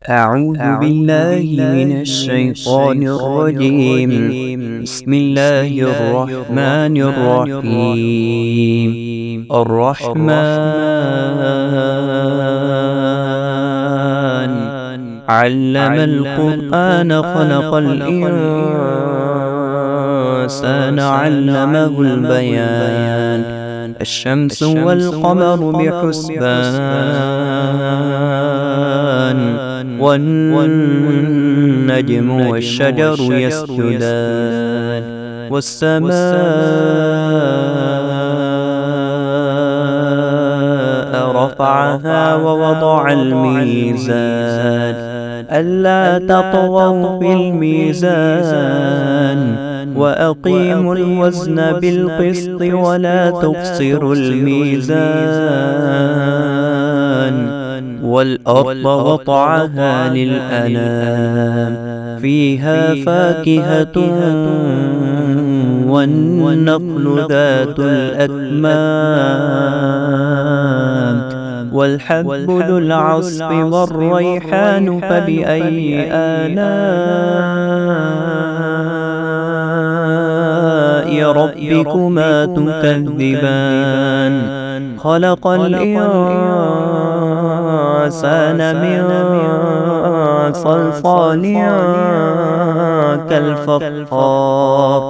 أعوذ بالله من الشيطان الرجيم. بسم الله الرحمن الرحيم. الرحمن علم القرآن خلق الإنسان علمه البيان. الشمس والقمر بحسبان والنجم والشجر يسجدان والسماء رفعها ووضع الميزان ألا تطغوا في الميزان وأقيموا الوزن بالقسط ولا تخسروا الميزان والأرض وضعها للأنام فيها فاكهة والنخل ذات الأكمام والحب ذو العصف والريحان فبأي آلاء ربكما تكذبان خلق الإنسان من صلصال كالفخار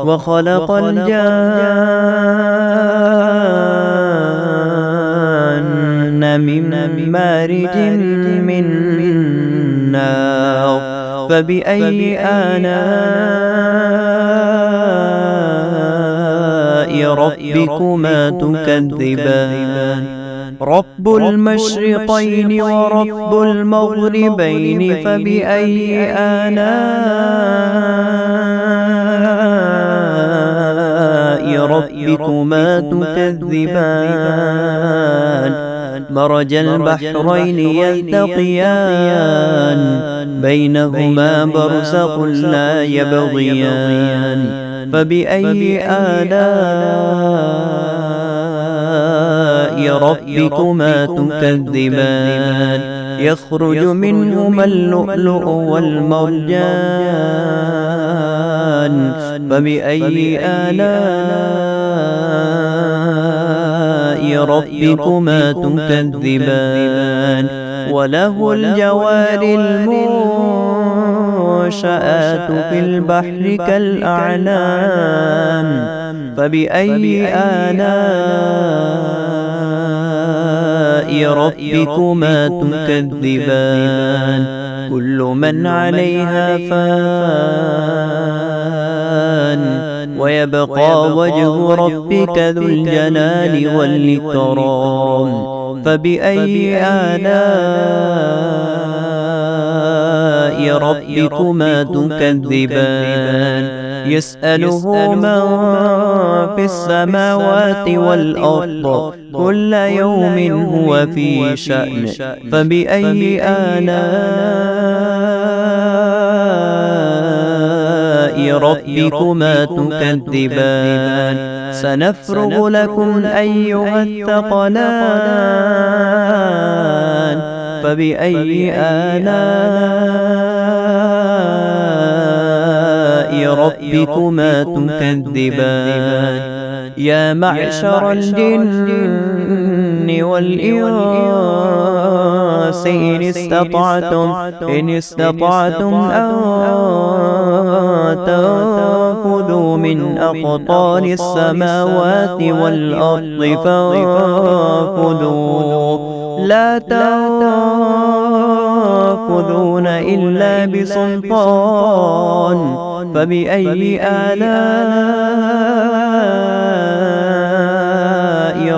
وخلق الجان من مارج من نار فبأي آلاء ربكما تكذبان رب المشرقين ورب المغربين فبأي آلاء ربكما تكذبان مرج البحرين يلتقيان بينهما برزخ لا يبغيان فبأي آلاء ربكما تكذبان يخرج منهما اللؤلؤ والمرجان فبأي آلاء ربكما تكذبان وله الجوار المنشآت في البحر كالأعلام فبأي آلاء ربكما تكذبان كل من عليها فان ويبقى وجه ربك ذو الجلال والإكرام فبأي آلاء ربكما تكذبان يسأله من في السماوات والأرض كل يوم هو في شأن فبأي آلاء ربكما تكذبان سنفرغ لكم أيها الثقلان فبأي آلاء ربكما تكذبان يا معشر الجن والإنس إن استطعتم أن تنفذوا من أقطار السماوات والأرض فانفذوا لا تنفذون إلا بسلطان فبأي آلاء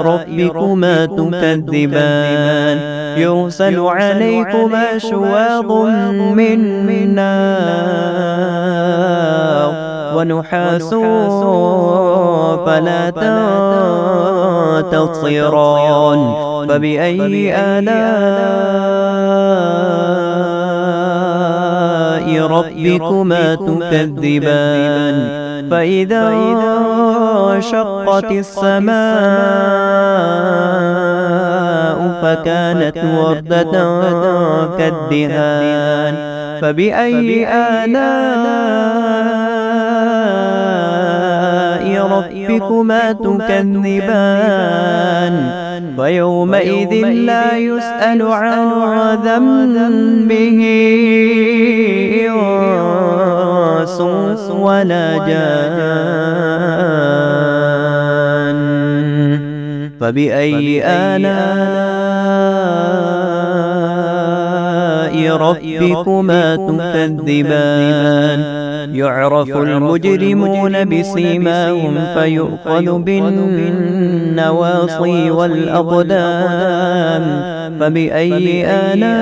ربكما تكذبان يرسل عليكما شواظ من نار ونحاس فلا تنتصران فبأي آلاء ربكما تكذبان فإذا انشقت السماء فكانت وردة كالدهان. فبأي آلاء ربكما تكذبان؟ ويومئذ لا يسأل عن ذنبه إنس ولا جان. فبأي آلاء ربكما تكذبان؟ يعرف المجرمون بسيماهم فيؤخذ بالنواصي والأقدام. فبأي آلاء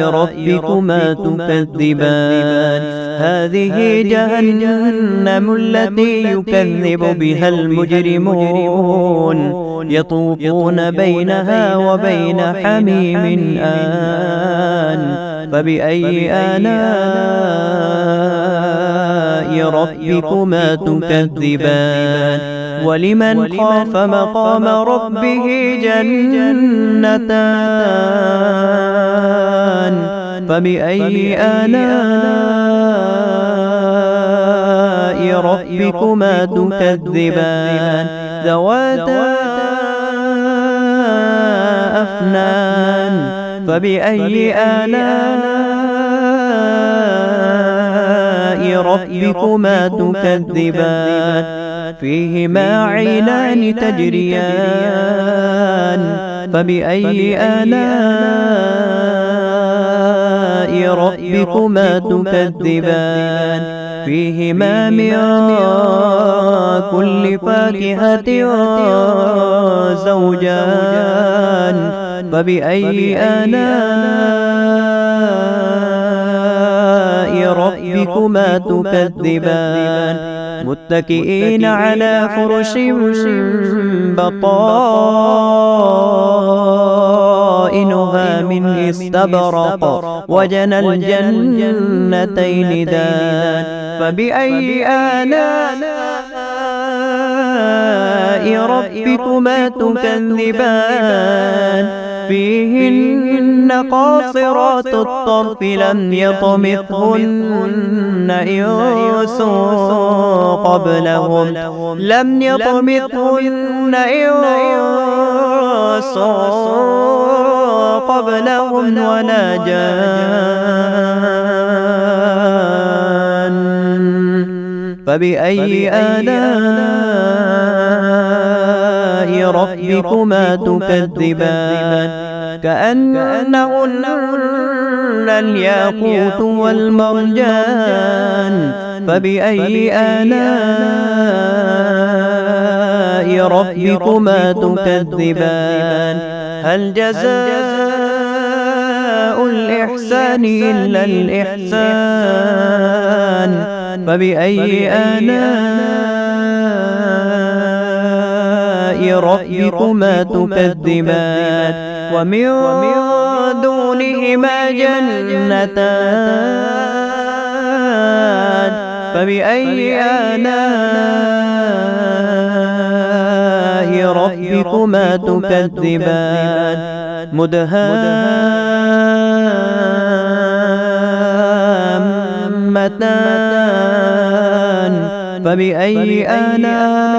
ربكما تكذبان؟ هذه جهنم التي يكذب بها المجرمون، يطوفون بينها وبين حميم آن. فبأي آلاء ربكما تكذبان؟ ولمن خاف مقام ربه جنتان. فبأي آلاء ربكما تكذبان؟ ذواتا أفنان. فبأي آلاء ربكما تكذبان؟ فيهما عينان تجريان. فبأي آلاء ربكما تكذبان؟ فيهما من كل فاكهة زوجان. فبأي آلاء ربكما تكذبان؟ متكئين على فرش بطائنها من استبرق وجنى الجنتين دان. فبأي آلاء ربكما تكذبان؟ فيهن قاصرات الطرف لم يطمثهن إنس قبلهم ولا جان. فبأي آلاء ربكما تكذبان؟ كأنهن الياقوت والمرجان. فبأي آلاء ربكما تكذبان؟ هل جزاء الإحسان إلا الإحسان؟ فبأي آلاء ربكما تكذبان؟ ومن دونهما جنتان. فبأي آلاء ربكما تكذبان؟ مدهامتان. فبأي آلاء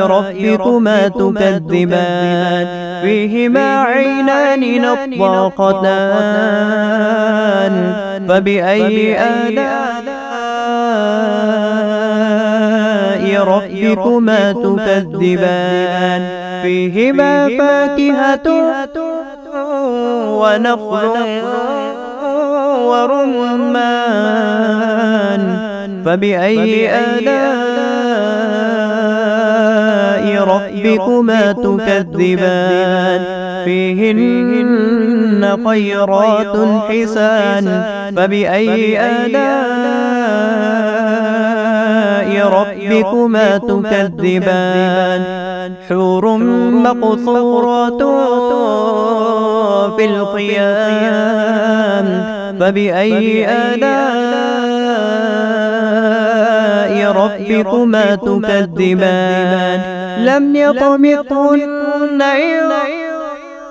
ربكما تكذبان؟ فيهما عينان نضاختان. فبأي آلاء ربكما تكذبان؟ فيهما فاكهة ونخل ورمان. فبأي آلاء ربكما تكذبان؟ فيهن خيرات حسان. فبأي آلاء ربكما تكذبان؟ حور مقصورات في الخيام. فبأي آلاء ربكما تكذبان؟ لم يطمثهن إنس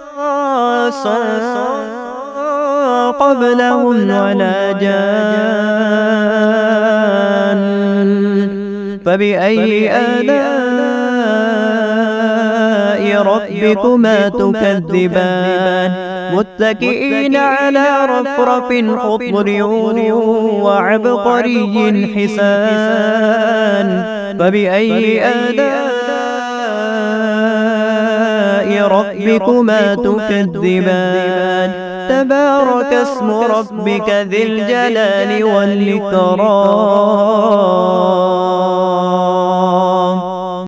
قبلهم ولا جان فبأي آلاء ربكما تكذبان متكئين على رفرف خضر وعبقري حسان فبأي آلاء ربكما تكذبان تبارك اسم ربك ذي الجلال والإكرام.